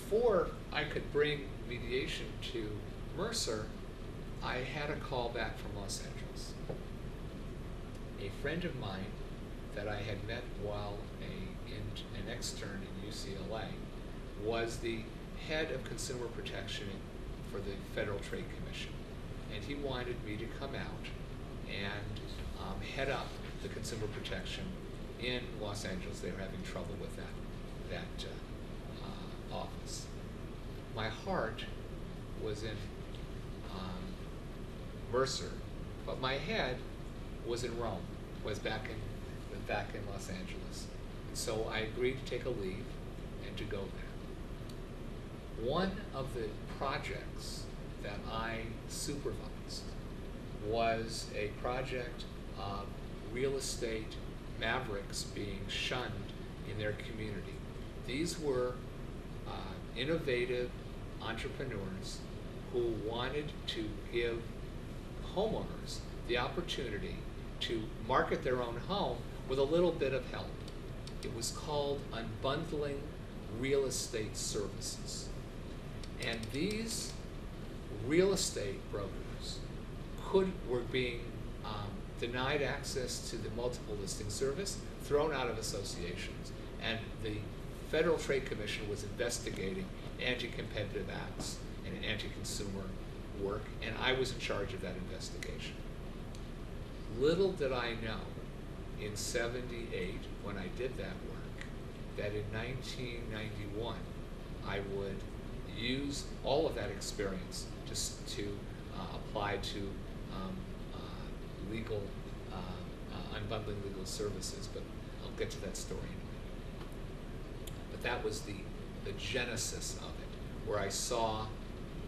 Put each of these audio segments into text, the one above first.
before I could bring mediation to Mercer, I had a call back from Los Angeles. A friend of mine that I had met while an extern in UCLA was the head of consumer protection for the Federal Trade Commission. And he wanted me to come out and head up the consumer protection in Los Angeles. They were having trouble with that office. My heart was in Mercer, but my head was in Rome, was back in Los Angeles. And so I agreed to take a leave and to go there. One of the projects that I supervised was a project of real estate mavericks being shunned in their community. These were innovative entrepreneurs who wanted to give homeowners the opportunity to market their own home with a little bit of help. It was called unbundling real estate services. And these real estate brokers were being denied access to the multiple listing service, thrown out of associations, and the Federal Trade Commission was investigating anti-competitive acts and anti-consumer work, and I was in charge of that investigation. Little did I know in '78, when I did that work, that in 1991 I would use all of that experience just to apply to legal, unbundling legal services, but I'll get to that story in a minute. But that was the genesis of it, where I saw,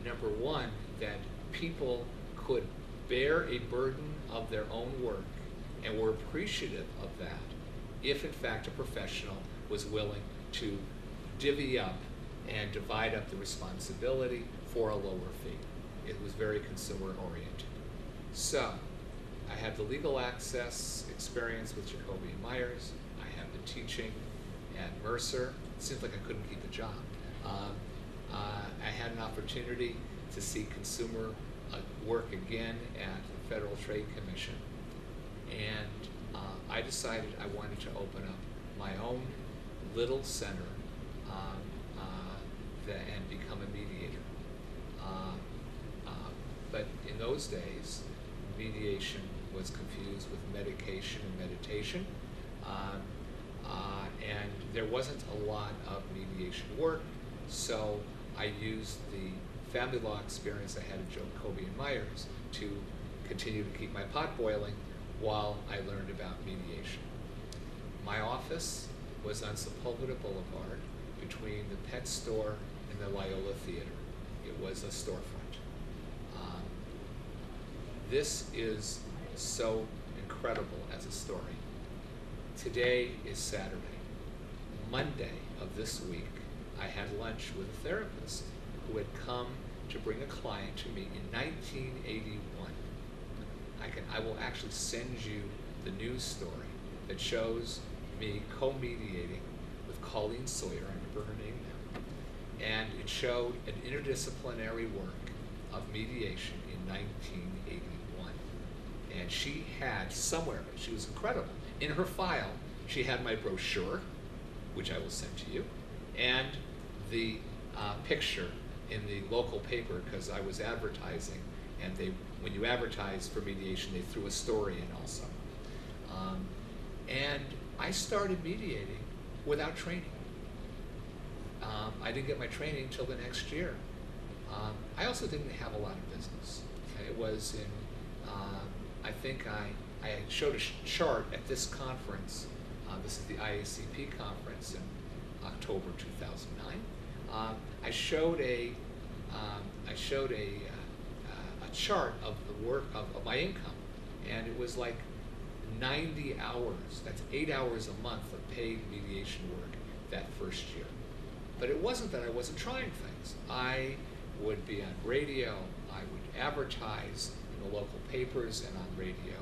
number one, that people could bear a burden of their own work and were appreciative of that if, in fact, a professional was willing to divvy up and divide up the responsibility for a lower fee. It was very consumer-oriented. So, I had the legal access experience with Jacoby and Myers. I had the teaching at Mercer. It seemed like I couldn't keep a job. I had an opportunity to see consumer work again at the Federal Trade Commission. And I decided I wanted to open up my own little center and become a mediator. But in those days, mediation was confused with medication and meditation. And there wasn't a lot of mediation work, so I used the family law experience I had at Jacoby and Myers to continue to keep my pot boiling while I learned about mediation. My office was on Sepulveda Boulevard between the Pet Store and the Loyola Theater. It was a storefront. This is so incredible as a story. Today is Saturday. Monday of this week, I had lunch with a therapist who had come to bring a client to me in 1981. I will actually send you the news story that shows me co-mediating with Colleen Sawyer, I remember her name now, and it showed an interdisciplinary work of mediation in 1981. And she had somewhere, she was incredible, in her file, she had my brochure, which I will send to you, and the picture in the local paper, because I was advertising, and when you advertise for mediation, they threw a story in also. And I started mediating without training. I didn't get my training until the next year. I also didn't have a lot of business. It was in, I think I showed a chart at this conference. This is the IACP conference in October 2009. I showed a chart of the work of my income, and it was like 90 hours. That's 8 hours a month of paid mediation work that first year. But it wasn't that I wasn't trying things. I would be on radio. I would advertise in the local papers and on radio.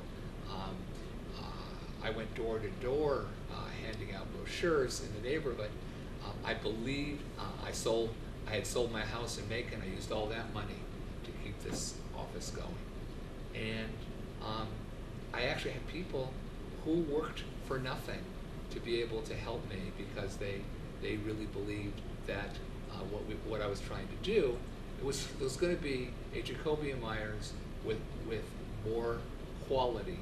I went door to door handing out brochures in the neighborhood. I believed, I had sold my house in Macon. I used all that money to keep this office going. And I actually had people who worked for nothing to be able to help me because they really believed that what I was trying to do, it was going to be a Jacoby & Myers with more quality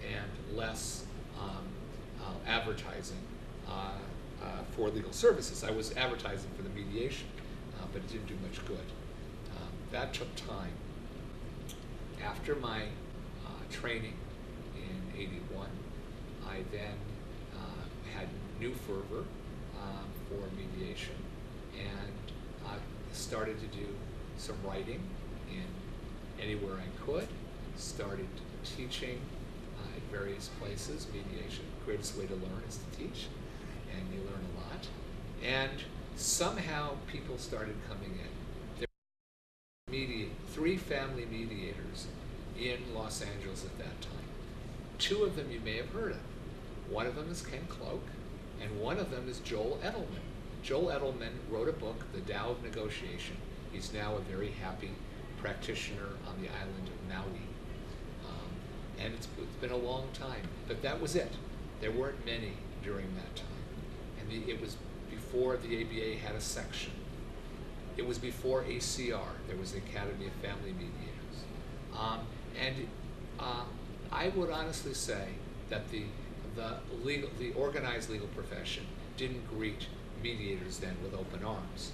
and less advertising for legal services. I was advertising for the mediation, but it didn't do much good. That took time. After my training in '81, I then had new fervor for mediation and started to do some writing in anywhere I could, started teaching at various places, mediation. The greatest way to learn is to teach, and you learn a lot. And somehow people started coming in. There were 3 family mediators in Los Angeles at that time. 2 of them you may have heard of. One of them is Ken Cloak, and one of them is Joel Edelman. Joel Edelman wrote a book, The Tao of Negotiation. He's now a very happy practitioner on the island of Maui. And it's been a long time, but that was it. There weren't many during that time. And it was before the ABA had a section. It was before ACR, there was the Academy of Family Mediators. I would honestly say that the organized legal profession didn't greet mediators then with open arms.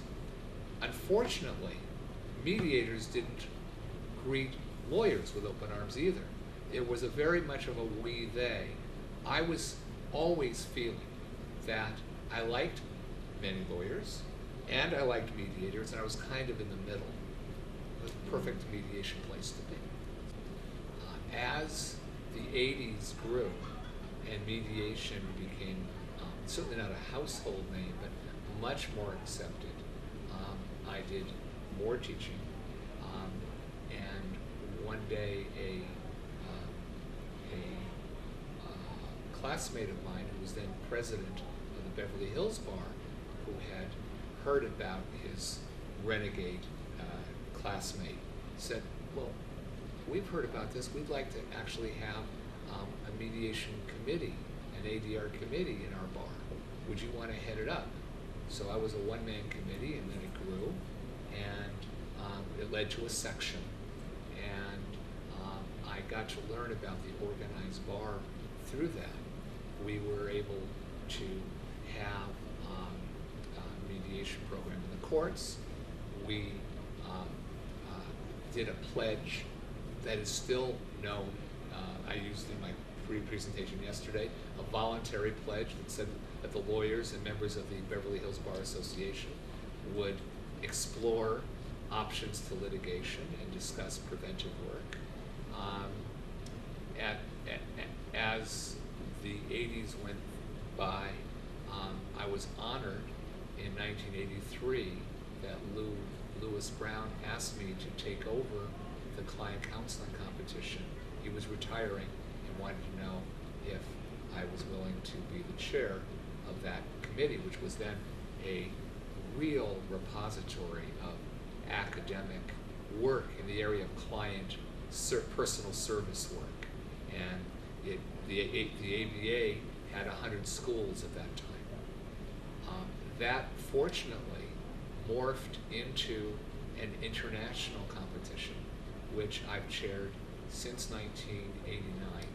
Unfortunately, mediators didn't greet lawyers with open arms either. It was very much of a we-they. I was always feeling that I liked many lawyers and I liked mediators, and I was kind of in the middle. It was a perfect mediation place to be. As the '80s grew and mediation became certainly not a household name, but much more accepted, I did more teaching. And one day a classmate of mine who was then president of the Beverly Hills Bar, who had heard about his renegade classmate, said, well, we've heard about this. We'd like to actually have a mediation committee, an ADR committee in our bar. Would you want to head it up? So I was a one-man committee, and then it grew, and it led to a section. And I got to learn about the organized bar through that. We were able to have a mediation program in the courts. We did a pledge that is still known. I used in my presentation yesterday a voluntary pledge that said that the lawyers and members of the Beverly Hills Bar Association would explore options to litigation and discuss preventive work. As the '80s went by, I was honored in 1983 that Lewis Brown asked me to take over the client counseling competition. He was retiring and wanted to know if I was willing to be the chair of that committee, which was then a real repository of academic work in the area of client personal service work. And the ABA had 100 schools at that time. That fortunately morphed into an international competition, which I've chaired since 1989,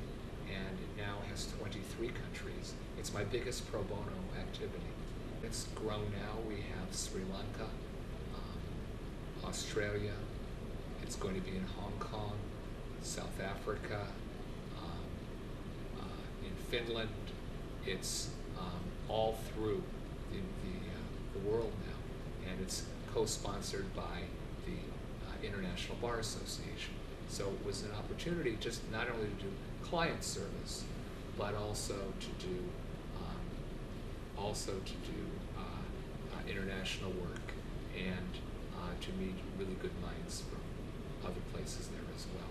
and it now has 23 countries. It's my biggest pro bono activity. It's grown now. We have Sri Lanka, Australia. It's going to be in Hong Kong, South Africa, in Finland. It's all through the world now, and it's co-sponsored by the International Bar Association. So it was an opportunity just not only to do client service, but also to do international work and to meet really good minds from other places there as well.